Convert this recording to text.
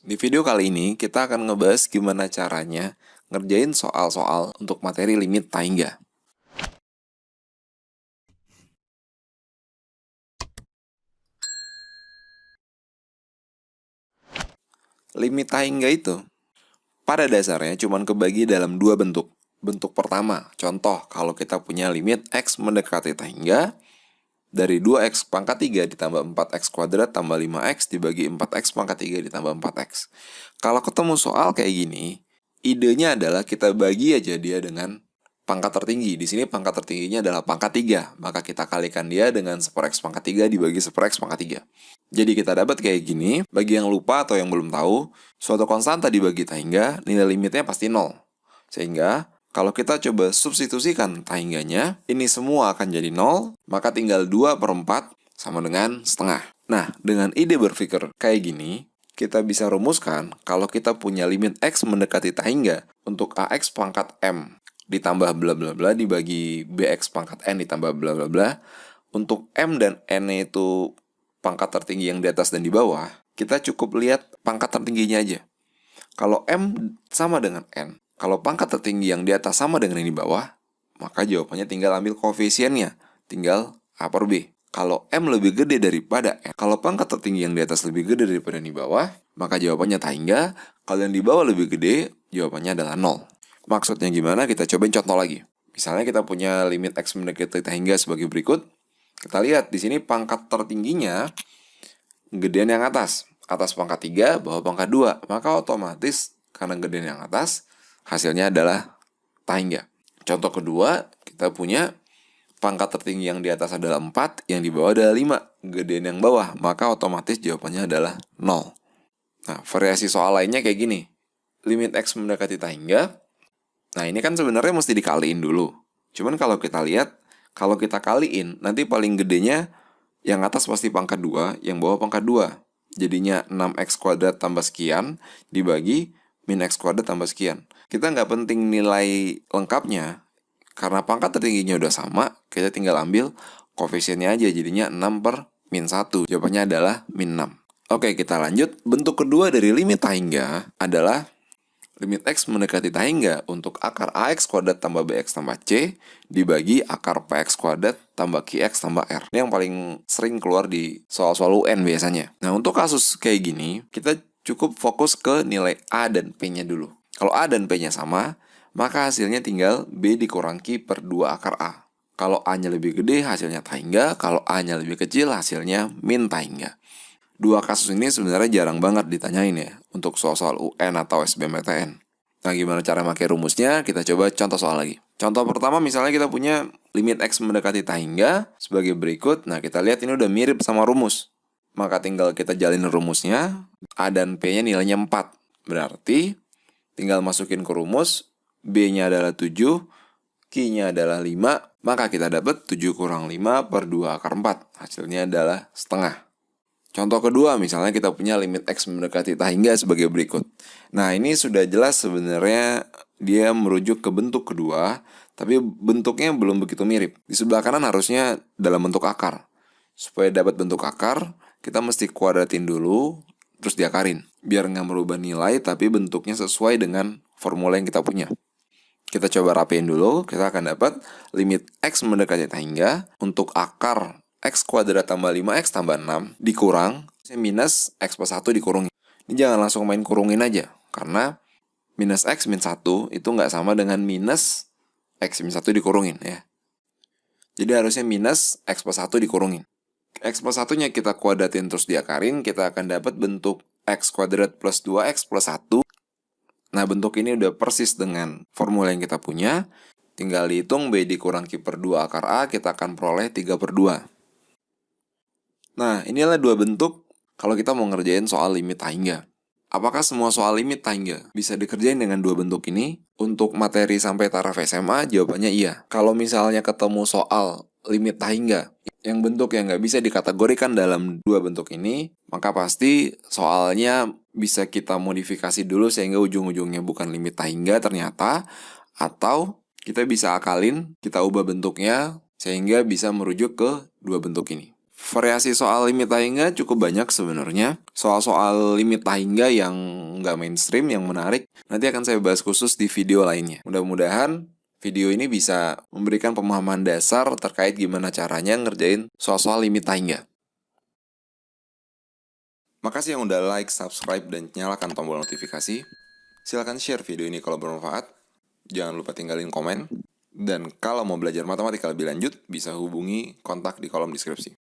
Di video kali ini kita akan ngebahas gimana caranya ngerjain soal-soal untuk materi limit Taingga. Limit Taingga itu pada dasarnya cuma kebagi dalam dua bentuk. Bentuk pertama, contoh kalau kita punya limit X mendekati Taingga dari 2x pangkat 3 ditambah 4x kuadrat tambah 5x dibagi 4x pangkat 3 ditambah 4x. Kalau ketemu soal kayak gini, idenya adalah kita bagi aja dia dengan pangkat tertinggi. Di sini pangkat tertingginya adalah pangkat 3, maka kita kalikan dia dengan 1/x pangkat 3 dibagi 1/x pangkat 3. Jadi kita dapat kayak gini. Bagi yang lupa atau yang belum tahu, suatu konstanta dibagi Taingga, nilai limitnya pasti 0. Sehingga kalau kita coba substitusikan Taingganya, ini semua akan jadi 0, maka tinggal 2/4 sama dengan setengah. Nah, dengan ide berpikir kayak gini, kita bisa rumuskan kalau kita punya limit X mendekati Taingga untuk AX pangkat M ditambah bla bla bla dibagi BX pangkat N ditambah bla bla bla. Untuk M dan N itu pangkat tertinggi yang di atas dan di bawah, kita cukup lihat pangkat tertingginya aja. Kalau M sama dengan N, kalau pangkat tertinggi yang di atas sama dengan yang di bawah, maka jawabannya tinggal ambil koefisiennya, tinggal A per B. Kalau M lebih gede daripada N, kalau pangkat tertinggi yang di atas lebih gede daripada yang di bawah, maka jawabannya Taingga. Kalau yang di bawah lebih gede, jawabannya adalah 0. Maksudnya gimana? Kita cobain contoh lagi. Misalnya kita punya limit X mendekati Taingga sebagai berikut. Kita lihat di sini pangkat tertingginya gedean yang atas pangkat 3, bawah pangkat 2. Maka otomatis karena gedean yang atas, hasilnya adalah Taingga. Contoh kedua, kita punya pangkat tertinggi yang di atas adalah 4, yang di bawah adalah 5. Gedean yang bawah, maka otomatis jawabannya adalah 0. Nah, variasi soal lainnya kayak gini. Limit X mendekati Taingga. Nah, ini kan sebenarnya mesti dikaliin dulu. Cuman kalau kita lihat, kalau kita kaliin, nanti paling gedenya yang atas pasti pangkat 2, yang bawah pangkat 2. Jadinya 6x kuadrat tambah sekian dibagi min x kuadrat tambah sekian. Kita nggak penting nilai lengkapnya, karena pangkat tertingginya udah sama, kita tinggal ambil koefisiennya aja, jadinya 6 per min 1. Jawabannya adalah min 6. Oke, kita lanjut. Bentuk kedua dari limit Taingga adalah limit X mendekati Taingga untuk akar AX kuadrat tambah BX tambah C dibagi akar PX kuadrat tambah QX tambah R. Ini yang paling sering keluar di soal-soal UN biasanya. Nah, untuk kasus kayak gini, kita cukup fokus ke nilai A dan P-nya dulu. Kalau A dan P-nya sama, maka hasilnya tinggal B dikurang Q per 2 akar A. Kalau A-nya lebih gede, hasilnya Taingga. Kalau A-nya lebih kecil, hasilnya min Taingga. Dua kasus ini sebenarnya jarang banget ditanyain ya untuk soal-soal UN atau SBMPTN. Nah, gimana cara pakai rumusnya? Kita coba contoh soal lagi. Contoh pertama, misalnya kita punya limit X mendekati Taingga sebagai berikut. Nah, kita lihat ini udah mirip sama rumus. Maka tinggal kita jalin rumusnya. A dan P-nya nilainya 4. Berarti tinggal masukin ke rumus. B-nya adalah 7, Q-nya adalah 5. Maka kita dapat 7 kurang 5 per 2 akar 4. Hasilnya adalah setengah. Contoh kedua, misalnya kita punya limit X mendekati Taingga sebagai berikut. Nah, ini sudah jelas sebenarnya dia merujuk ke bentuk kedua, tapi bentuknya belum begitu mirip. Di sebelah kanan harusnya dalam bentuk akar. Supaya dapat bentuk akar, kita mesti kuadratin dulu, terus diakarin. Biar nggak merubah nilai, tapi bentuknya sesuai dengan formula yang kita punya. Kita coba rapiin dulu, kita akan dapat limit X mendekati Taingga untuk akar X kuadrat tambah 5X tambah 6 dikurang minus X plus 1 dikurungin. Ini jangan langsung main kurungin aja, karena minus X min 1 itu nggak sama dengan minus X min 1 dikurungin ya. Jadi harusnya minus X plus 1 dikurungin. X plus 1-nya kita kuadratin terus diakarin, kita akan dapat bentuk X kuadrat plus 2X plus 1. Nah, bentuk ini udah persis dengan formula yang kita punya. Tinggal dihitung B dikurang Q per 2 akar A, kita akan peroleh 3 per 2. Nah, inilah dua bentuk kalau kita mau ngerjain soal limit Taingga. Apakah semua soal limit Taingga bisa dikerjain dengan dua bentuk ini? Untuk materi sampai taraf SMA, jawabannya iya. Kalau misalnya ketemu soal limit Taingga yang bentuk yang nggak bisa dikategorikan dalam dua bentuk ini, maka pasti soalnya bisa kita modifikasi dulu sehingga ujung-ujungnya bukan limit Taingga ternyata, atau kita bisa akalin, kita ubah bentuknya sehingga bisa merujuk ke dua bentuk ini. Variasi soal limit tahingga cukup banyak sebenarnya. Soal-soal limit tahingga yang nggak mainstream, yang menarik, nanti akan saya bahas khusus di video lainnya. Mudah-mudahan video ini bisa memberikan pemahaman dasar terkait gimana caranya ngerjain soal-soal limit tahingga. Makasih yang udah like, subscribe, dan nyalakan tombol notifikasi. Silahkan share video ini kalau bermanfaat. Jangan lupa tinggalin komen. Dan kalau mau belajar matematika lebih lanjut, bisa hubungi kontak di kolom deskripsi.